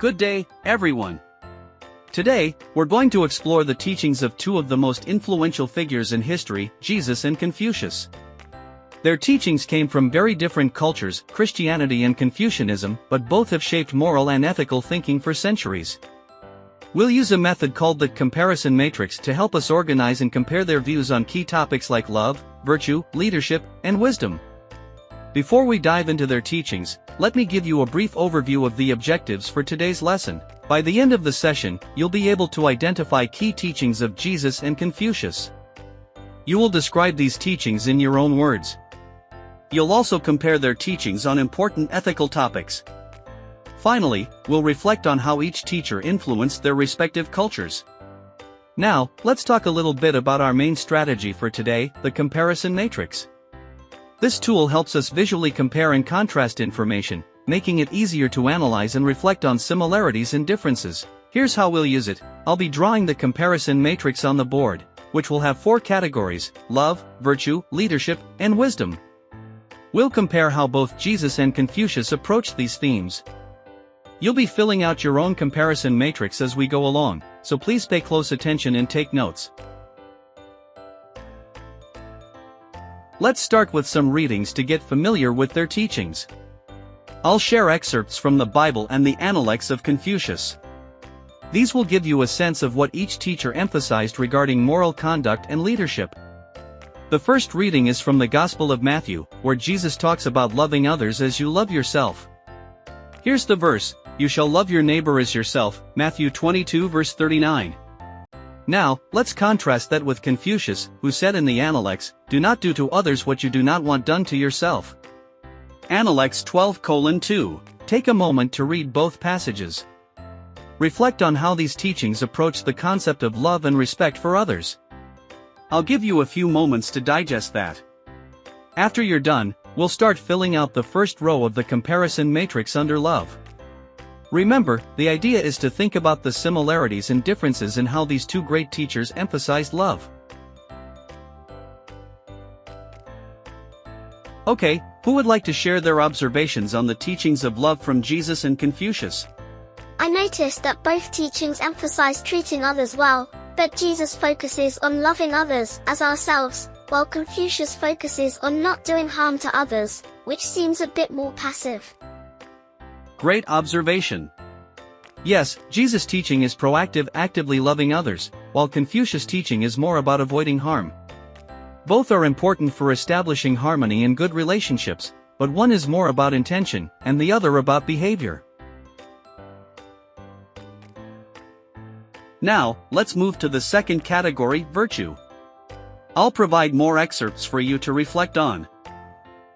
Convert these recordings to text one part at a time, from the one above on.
Good day, everyone. Today, we're going to explore the teachings of two of the most influential figures in history, Jesus and Confucius. Their teachings came from very different cultures, Christianity and Confucianism, but both have shaped moral and ethical thinking for centuries. We'll use a method called the comparison matrix to help us organize and compare their views on key topics like love, virtue, leadership, and wisdom. Before we dive into their teachings, let me give you a brief overview of the objectives for today's lesson. By the end of the session, you'll be able to identify key teachings of Jesus and Confucius. You will describe these teachings in your own words. You'll also compare their teachings on important ethical topics. Finally, we'll reflect on how each teacher influenced their respective cultures. Now, let's talk a little bit about our main strategy for today, the comparison matrix. This tool helps us visually compare and contrast information, making it easier to analyze and reflect on similarities and differences. Here's how we'll use it. I'll be drawing the comparison matrix on the board, which will have 4 categories: love, virtue, leadership, and wisdom. We'll compare how both Jesus and Confucius approached these themes. You'll be filling out your own comparison matrix as we go along, so please pay close attention and take notes. Let's start with some readings to get familiar with their teachings. I'll share excerpts from the Bible and the Analects of Confucius. These will give you a sense of what each teacher emphasized regarding moral conduct and leadership. The first reading is from the Gospel of Matthew, where Jesus talks about loving others as you love yourself. Here's the verse: "You shall love your neighbor as yourself," Matthew 22 verse 39. Now, let's contrast that with Confucius, who said in the Analects, "Do not do to others what you do not want done to yourself." Analects 12:2. Take a moment to read both passages. Reflect on how these teachings approach the concept of love and respect for others. I'll give you a few moments to digest that. After you're done, we'll start filling out the first row of the comparison matrix under love. Remember, the idea is to think about the similarities and differences in how these two great teachers emphasized love. Okay, who would like to share their observations on the teachings of love from Jesus and Confucius? I noticed that both teachings emphasize treating others well, but Jesus focuses on loving others as ourselves, while Confucius focuses on not doing harm to others, which seems a bit more passive. Great observation. Yes, Jesus' teaching is proactive, actively loving others, while Confucius' teaching is more about avoiding harm. Both are important for establishing harmony and good relationships, but one is more about intention, and the other about behavior. Now, let's move to the second category, virtue. I'll provide more excerpts for you to reflect on.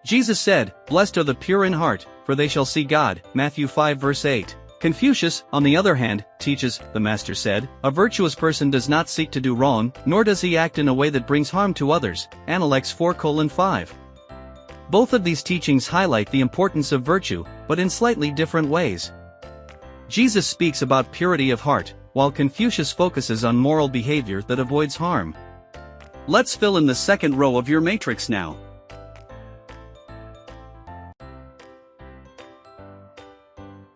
Jesus said, "Blessed are the pure in heart, for they shall see God," Matthew 5 verse 8. Confucius, on the other hand, teaches, the Master said, "A virtuous person does not seek to do wrong, nor does he act in a way that brings harm to others," Analects 4:5. Both of these teachings highlight the importance of virtue, but in slightly different ways. Jesus speaks about purity of heart, while Confucius focuses on moral behavior that avoids harm. Let's fill in the second row of your matrix now.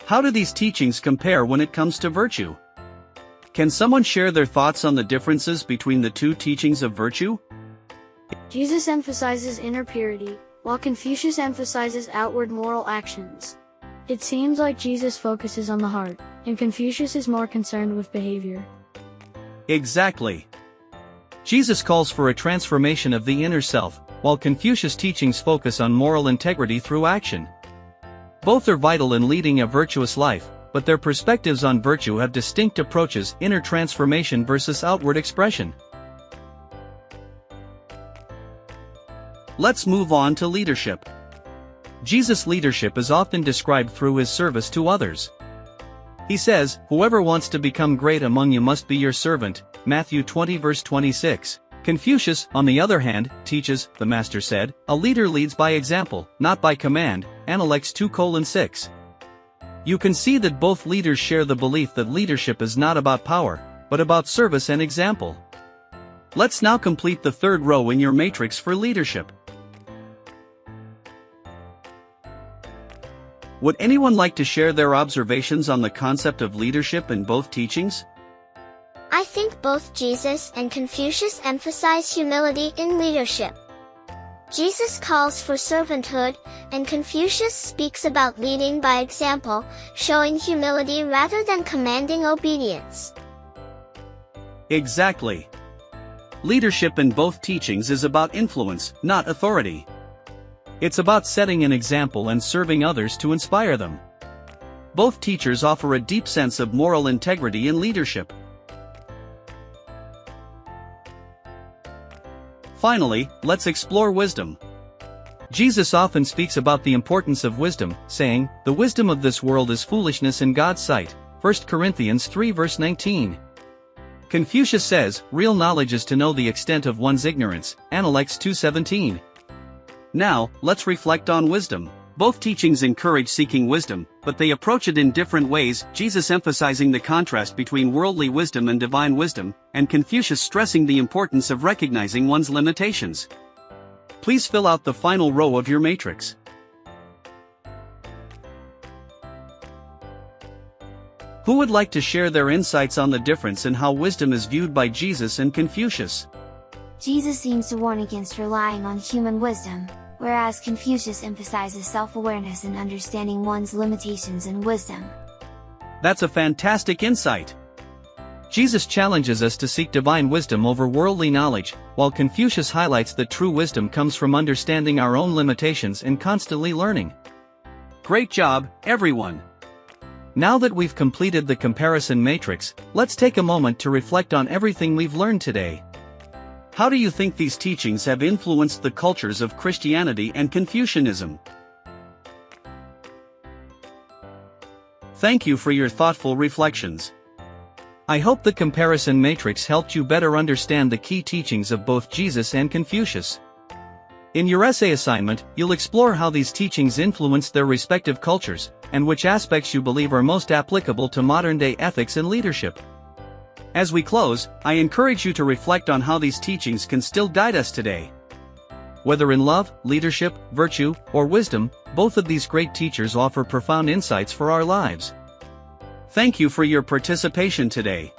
How do these teachings compare when it comes to virtue? Can someone share their thoughts on the differences between the two teachings of virtue? Jesus emphasizes inner purity, while Confucius emphasizes outward moral actions. It seems like Jesus focuses on the heart, and Confucius is more concerned with behavior. Exactly. Jesus calls for a transformation of the inner self, while Confucius' teachings focus on moral integrity through action. Both are vital in leading a virtuous life, but their perspectives on virtue have distinct approaches: inner transformation versus outward expression. Let's move on to leadership. Jesus' leadership is often described through his service to others. He says, "Whoever wants to become great among you must be your servant," Matthew 20 verse 26. Confucius, on the other hand, teaches, the Master said, "A leader leads by example, not by command," Analects 2:6. You can see that both leaders share the belief that leadership is not about power, but about service and example. Let's now complete the third row in your matrix for leadership. Would anyone like to share their observations on the concept of leadership in both teachings? I think both Jesus and Confucius emphasize humility in leadership. Jesus calls for servanthood, and Confucius speaks about leading by example, showing humility rather than commanding obedience. Exactly. Leadership in both teachings is about influence, not authority. It's about setting an example and serving others to inspire them. Both teachers offer a deep sense of moral integrity in leadership. Finally, let's explore wisdom. Jesus often speaks about the importance of wisdom, saying, "The wisdom of this world is foolishness in God's sight." 1 Corinthians 3 verse 19. Confucius says, "Real knowledge is to know the extent of one's ignorance." Analects 2:17. Now, let's reflect on wisdom. Both teachings encourage seeking wisdom, but they approach it in different ways, Jesus emphasizing the contrast between worldly wisdom and divine wisdom, and Confucius stressing the importance of recognizing one's limitations. Please fill out the final row of your matrix. Who would like to share their insights on the difference in how wisdom is viewed by Jesus and Confucius? Jesus seems to warn against relying on human wisdom, whereas Confucius emphasizes self-awareness and understanding one's limitations and wisdom. That's a fantastic insight. Jesus challenges us to seek divine wisdom over worldly knowledge, while Confucius highlights that true wisdom comes from understanding our own limitations and constantly learning. Great job, everyone! Now that we've completed the comparison matrix, let's take a moment to reflect on everything we've learned today. How do you think these teachings have influenced the cultures of Christianity and Confucianism? Thank you for your thoughtful reflections. I hope the comparison matrix helped you better understand the key teachings of both Jesus and Confucius. In your essay assignment, you'll explore how these teachings influenced their respective cultures, and which aspects you believe are most applicable to modern-day ethics and leadership. As we close, I encourage you to reflect on how these teachings can still guide us today. Whether in love, leadership, virtue, or wisdom, both of these great teachers offer profound insights for our lives. Thank you for your participation today.